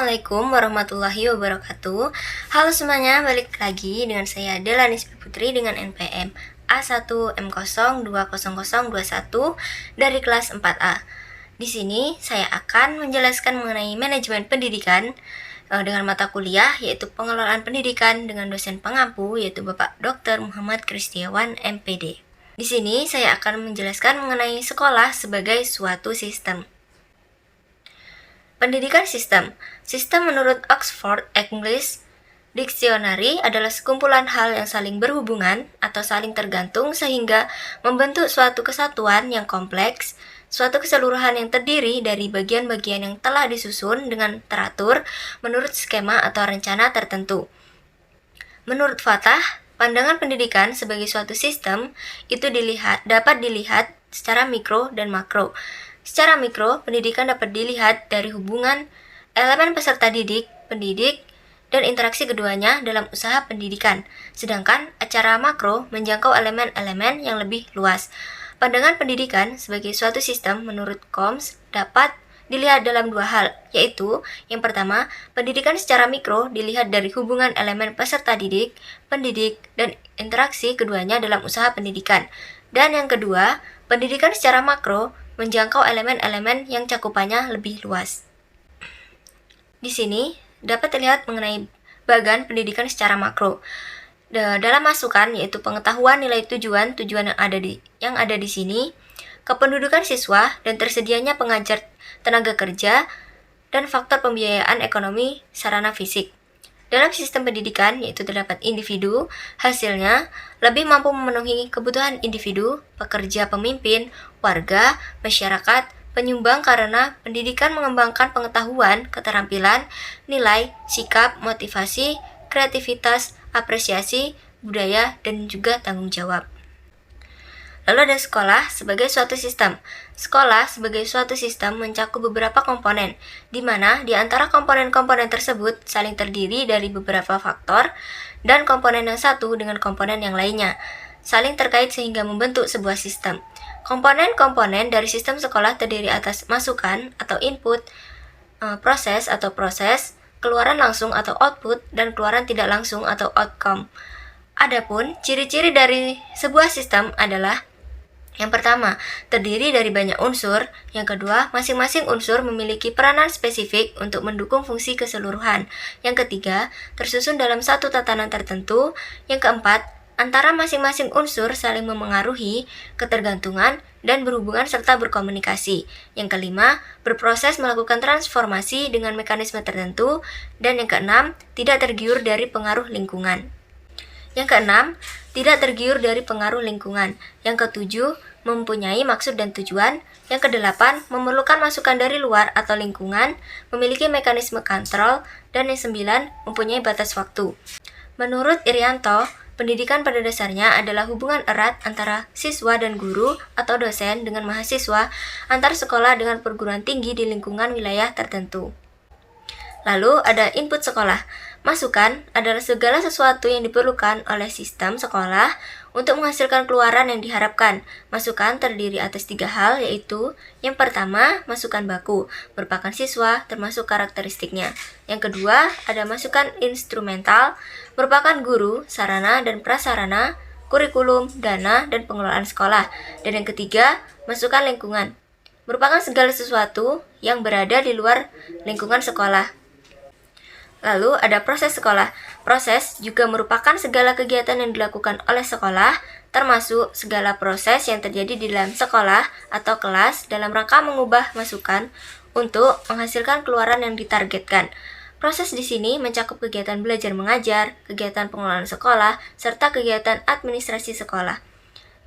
Assalamualaikum warahmatullahi wabarakatuh. Halo semuanya, balik lagi dengan saya Delani Putri dengan NPM A1M0200021 dari kelas 4A. Di sini saya akan menjelaskan mengenai manajemen pendidikan dengan mata kuliah yaitu pengelolaan pendidikan dengan dosen pengampu yaitu Bapak Dr. Muhammad Kristiawan MPD. Di sini saya akan menjelaskan mengenai sekolah sebagai suatu sistem. Pendidikan sistem. Sistem menurut Oxford English Dictionary adalah sekumpulan hal yang saling berhubungan atau saling tergantung sehingga membentuk suatu kesatuan yang kompleks, suatu keseluruhan yang terdiri dari bagian-bagian yang telah disusun dengan teratur menurut skema atau rencana tertentu. Menurut Fatah, pandangan pendidikan sebagai suatu sistem itu dapat dilihat secara mikro dan makro. Secara mikro, pendidikan dapat dilihat dari hubungan elemen peserta didik, pendidik, dan interaksi keduanya dalam usaha pendidikan. Sedangkan acara makro menjangkau elemen-elemen yang lebih luas. Pandangan pendidikan sebagai suatu sistem menurut Combs dapat dilihat dalam dua hal, yaitu yang pertama, pendidikan secara mikro dilihat dari hubungan elemen peserta didik, pendidik, dan interaksi keduanya dalam usaha pendidikan. Dan yang kedua, pendidikan secara makro menjangkau elemen-elemen yang cakupannya lebih luas. Di sini dapat terlihat mengenai bagan pendidikan secara makro. Dalam masukan yaitu pengetahuan nilai tujuan yang ada di sini, kependudukan siswa dan tersedianya pengajar tenaga kerja dan faktor pembiayaan ekonomi sarana fisik. Dalam sistem pendidikan, yaitu terdapat individu, hasilnya lebih mampu memenuhi kebutuhan individu, pekerja pemimpin, warga, masyarakat, penyumbang karena pendidikan mengembangkan pengetahuan, keterampilan, nilai, sikap, motivasi, kreativitas, apresiasi, budaya, dan juga tanggung jawab. Lalu ada sekolah sebagai suatu sistem. Sekolah sebagai suatu sistem mencakup beberapa komponen, di mana di antara komponen-komponen tersebut saling terdiri dari beberapa faktor, dan komponen yang satu dengan komponen yang lainnya, saling terkait sehingga membentuk sebuah sistem. Komponen-komponen dari sistem sekolah terdiri atas masukan atau input, proses, keluaran langsung atau output, dan keluaran tidak langsung atau outcome. Adapun ciri-ciri dari sebuah sistem adalah yang pertama, terdiri dari banyak unsur. Yang kedua, masing-masing unsur memiliki peranan spesifik untuk mendukung fungsi keseluruhan. Yang ketiga, tersusun dalam satu tatanan tertentu. Yang keempat, antara masing-masing unsur saling memengaruhi, ketergantungan, dan berhubungan serta berkomunikasi. Yang kelima, berproses melakukan transformasi dengan mekanisme tertentu. Dan yang keenam, tidak tergiur dari pengaruh lingkungan. Yang keenam, tidak tergiur dari pengaruh lingkungan. Yang ketujuh, mempunyai maksud dan tujuan. Yang kedelapan, memerlukan masukan dari luar atau lingkungan, memiliki mekanisme kontrol. Dan yang sembilan, mempunyai batas waktu. Menurut Irianto, pendidikan pada dasarnya adalah hubungan erat antara siswa dan guru atau dosen dengan mahasiswa, antar sekolah dengan perguruan tinggi di lingkungan wilayah tertentu. Lalu ada input sekolah. Masukan adalah segala sesuatu yang diperlukan oleh sistem sekolah untuk menghasilkan keluaran yang diharapkan. Masukan terdiri atas 3 hal, yaitu yang pertama, masukan baku, merupakan siswa termasuk karakteristiknya. Yang kedua, ada masukan instrumental, merupakan guru, sarana dan prasarana, kurikulum, dana, dan pengelolaan sekolah. Dan yang ketiga, masukan lingkungan, merupakan segala sesuatu yang berada di luar lingkungan sekolah. Lalu ada proses sekolah. Proses juga merupakan segala kegiatan yang dilakukan oleh sekolah, termasuk segala proses yang terjadi di dalam sekolah atau kelas dalam rangka mengubah masukan untuk menghasilkan keluaran yang ditargetkan. Proses di sini mencakup kegiatan belajar mengajar, kegiatan pengelolaan sekolah, serta kegiatan administrasi sekolah.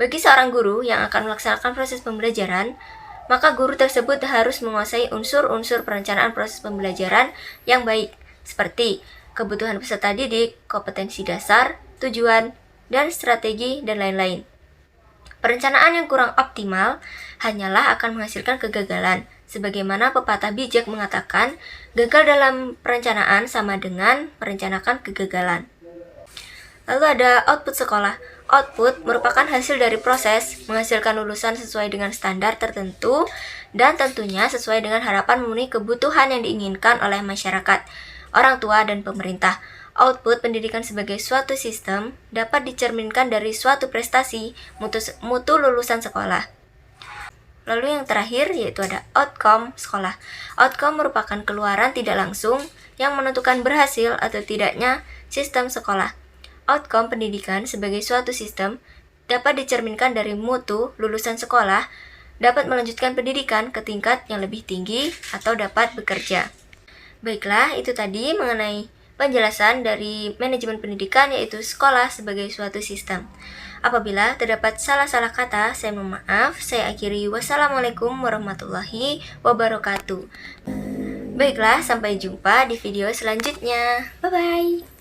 Bagi seorang guru yang akan melaksanakan proses pembelajaran, maka guru tersebut harus menguasai unsur-unsur perencanaan proses pembelajaran yang baik, seperti kebutuhan peserta didik, kompetensi dasar, tujuan, dan strategi, dan lain-lain. Perencanaan yang kurang optimal hanyalah akan menghasilkan kegagalan. Sebagaimana pepatah bijak mengatakan, gagal dalam perencanaan sama dengan merencanakan kegagalan. Lalu ada output sekolah. Output merupakan hasil dari proses menghasilkan lulusan sesuai dengan standar tertentu dan tentunya sesuai dengan harapan memenuhi kebutuhan yang diinginkan oleh masyarakat, orang tua, dan pemerintah. Output pendidikan sebagai suatu sistem dapat dicerminkan dari suatu prestasi mutu lulusan sekolah. Lalu yang terakhir yaitu ada outcome sekolah. Outcome merupakan keluaran tidak langsung yang menentukan berhasil atau tidaknya sistem sekolah. Outcome pendidikan sebagai suatu sistem dapat dicerminkan dari mutu lulusan sekolah, dapat melanjutkan pendidikan ke tingkat yang lebih tinggi atau dapat bekerja. Baiklah, itu tadi mengenai penjelasan dari manajemen pendidikan yaitu sekolah sebagai suatu sistem. Apabila terdapat salah-salah kata, saya mohon maaf. Saya akhiri. Wassalamualaikum warahmatullahi wabarakatuh. Baiklah, sampai jumpa di video selanjutnya. Bye-bye.